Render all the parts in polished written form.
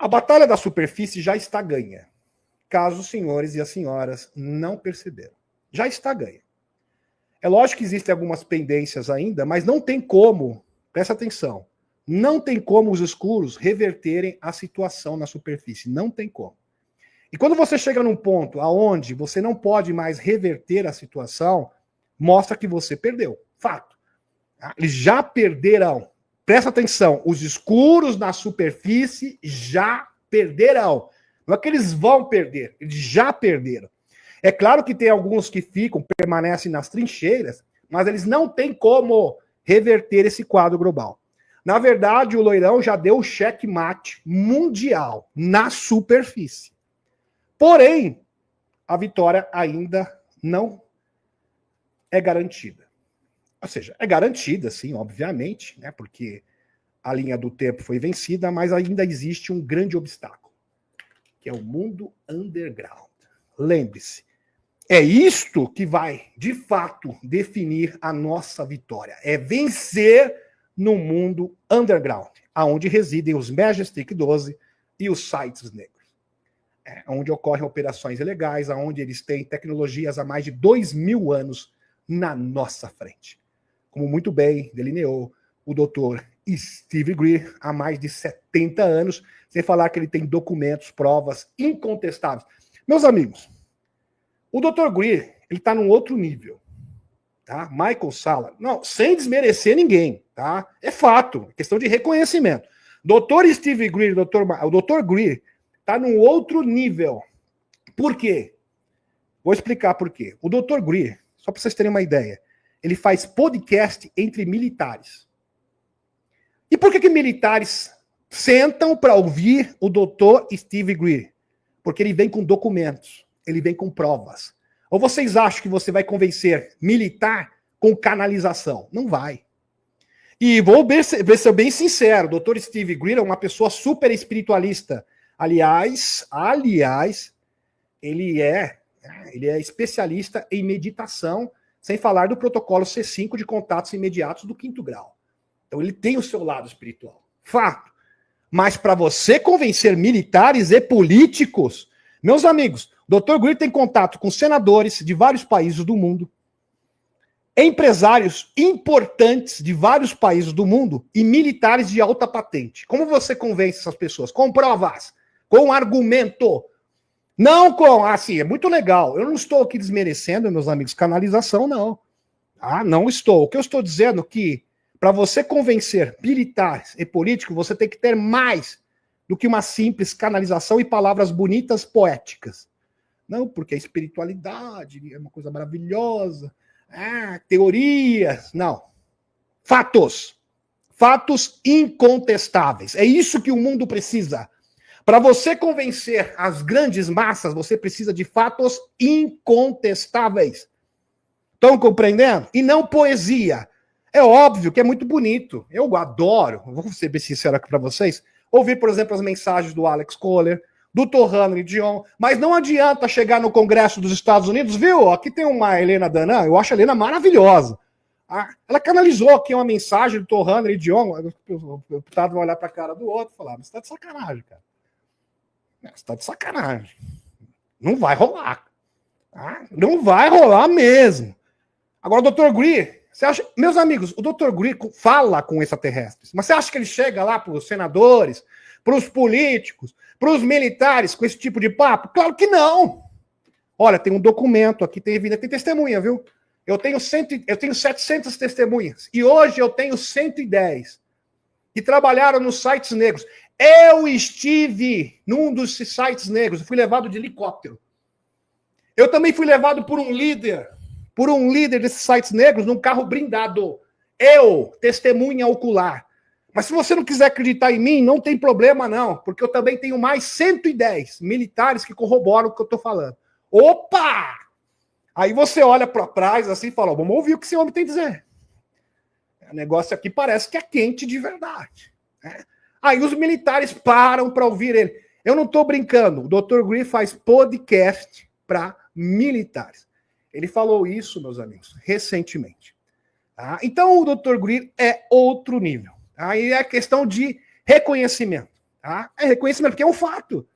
A batalha da superfície já está ganha. Caso os senhores e as senhoras não perceberam. Já está ganha. É lógico que existem algumas pendências ainda, mas não tem como, presta atenção, não tem como os escuros reverterem a situação na superfície. Não tem como. E quando você chega num ponto aonde você não pode mais reverter a situação, mostra que você perdeu. Fato. Eles já perderam. Presta atenção, os escuros na superfície já perderam. Não é que eles vão perder, eles já perderam. É claro que tem alguns que ficam, permanecem nas trincheiras, mas eles não têm como reverter esse quadro global. Na verdade, o Loirão já deu o checkmate mundial na superfície. Porém, a vitória ainda não é garantida. Ou seja, é garantida, sim, obviamente, né, porque a linha do tempo foi vencida, mas ainda existe um grande obstáculo, que é o mundo underground. Lembre-se, é isto que vai, de fato, definir a nossa vitória. É vencer no mundo underground, aonde residem os Majestic 12 e os sites negros. Onde ocorrem operações ilegais, aonde eles têm tecnologias há mais de 2.000 anos na nossa frente. Como muito bem delineou o doutor Steve Greer há mais de 70 anos, sem falar que ele tem documentos, provas incontestáveis. Meus amigos, o Dr. Greer, ele está num outro nível, tá? Michael Salla, não, sem desmerecer ninguém, tá? É fato, é questão de reconhecimento. Dr. Steve Greer, o Dr. Greer está num outro nível. Por quê? Vou explicar por quê. O Dr. Greer, só para vocês terem uma ideia, ele faz podcast entre militares. E por que militares sentam para ouvir o Dr. Steve Greer? Porque ele vem com documentos, ele vem com provas. Ou vocês acham que você vai convencer militar com canalização? Não vai. E vou ser bem sincero, o Dr. Steve Greer é uma pessoa super espiritualista. Aliás, ele é especialista em meditação, sem falar do protocolo C5 de contatos imediatos do 5º grau. Então ele tem o seu lado espiritual. Fato. Mas para você convencer militares e políticos, meus amigos, o Dr. Greer tem contato com senadores de vários países do mundo, empresários importantes de vários países do mundo e militares de alta patente. Como você convence essas pessoas? Com provas, com argumento. Não com, assim, é muito legal. Eu não estou aqui desmerecendo, meus amigos, canalização, não. Não estou. O que eu estou dizendo é que para você convencer militares e políticos, você tem que ter mais do que uma simples canalização e palavras bonitas, poéticas. Não, porque a espiritualidade é uma coisa maravilhosa. Teorias. Não. Fatos. Fatos incontestáveis. É isso que o mundo precisa. Para você convencer as grandes massas, você precisa de fatos incontestáveis. Estão compreendendo? E não poesia. É óbvio que é muito bonito. Eu adoro, vou ser bem sincero aqui para vocês, ouvir, por exemplo, as mensagens do Alex Kohler, do Torrano Dion, mas não adianta chegar no Congresso dos Estados Unidos, viu? Aqui tem uma Helena Danã, eu acho a Helena maravilhosa. Ela canalizou aqui uma mensagem do Torrano e Dion, o deputado vai olhar para a cara do outro e falar, mas você está de sacanagem, cara. Você está de sacanagem. Não vai rolar. Não vai rolar mesmo. Agora, o Dr. Greer, você acha... Meus amigos, o Dr. Greer fala com extraterrestres, mas você acha que ele chega lá para os senadores, para os políticos, para os militares com esse tipo de papo? Claro que não. Olha, tem um documento aqui, tem testemunha, viu? Eu tenho 700 testemunhas e hoje eu tenho 110 que trabalharam nos sites negros. Eu estive num dos sites negros, eu fui levado de helicóptero. Eu também fui levado por um líder desses sites negros num carro blindado. Eu, testemunha ocular. Mas se você não quiser acreditar em mim, não tem problema não, porque eu também tenho mais 110 militares que corroboram o que eu estou falando. Opa! Aí você olha para trás assim e fala, vamos ouvir o que esse homem tem a dizer. O negócio aqui parece que é quente de verdade. Né? Aí os militares param para ouvir ele. Eu não estou brincando, o Dr. Greer faz podcast para militares. Ele falou isso, meus amigos, recentemente. Tá? Então o Dr. Greer é outro nível. Aí é questão de reconhecimento. Tá? É reconhecimento, porque é um fato.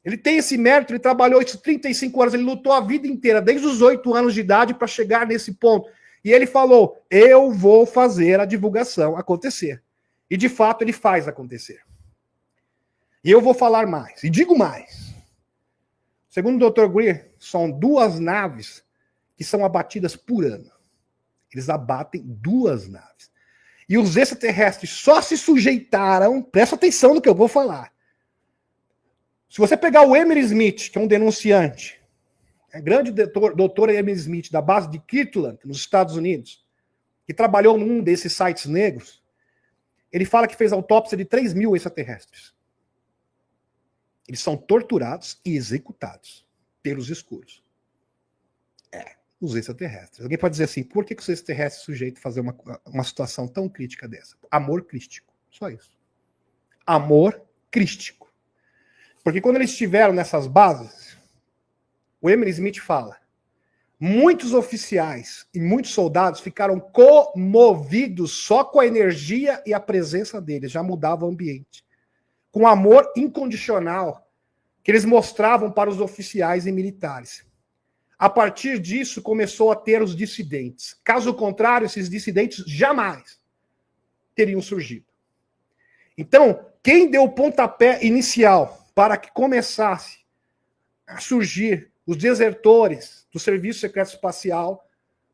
Ele tem esse mérito, ele trabalhou isso 35 anos, ele lutou a vida inteira, desde os 8 anos de idade, para chegar nesse ponto. E ele falou: eu vou fazer a divulgação acontecer. E de fato ele faz acontecer. E eu vou falar mais. E digo mais. Segundo o Dr. Greer, são 2 naves que são abatidas por ano. Eles abatem 2 naves. E os extraterrestres só se sujeitaram, presta atenção no que eu vou falar. Se você pegar o Emily Smith, que é um denunciante, é grande doutor Emily Smith, da base de Kirtland, nos Estados Unidos, que trabalhou num desses sites negros, ele fala que fez autópsia de 3.000 extraterrestres. Eles são torturados e executados pelos escuros. Os extraterrestres. Alguém pode dizer assim, por que os extraterrestres sujeitos a fazer uma situação tão crítica dessa? Amor crístico. Só isso. Amor crístico. Porque quando eles estiveram nessas bases, o Emily Smith fala, muitos oficiais e muitos soldados ficaram comovidos só com a energia e a presença deles, já mudava o ambiente. Com o amor incondicional que eles mostravam para os oficiais e militares. A partir disso, começou a ter os dissidentes. Caso contrário, esses dissidentes jamais teriam surgido. Então, quem deu o pontapé inicial para que começasse a surgir os desertores do Serviço Secreto Espacial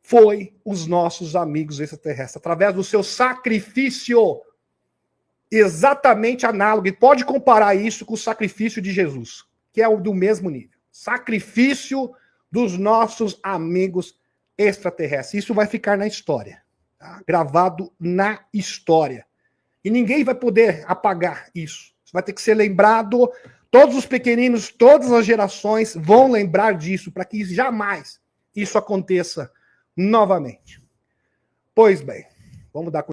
foi os nossos amigos extraterrestres, através do seu sacrifício exatamente análogo. E pode comparar isso com o sacrifício de Jesus, que é o do mesmo nível. Sacrifício dos nossos amigos extraterrestres. Isso vai ficar na história, tá? Gravado na história. E ninguém vai poder apagar isso. Isso vai ter que ser lembrado. Todos os pequeninos, todas as gerações vão lembrar disso, para que jamais isso aconteça novamente. Pois bem, vamos dar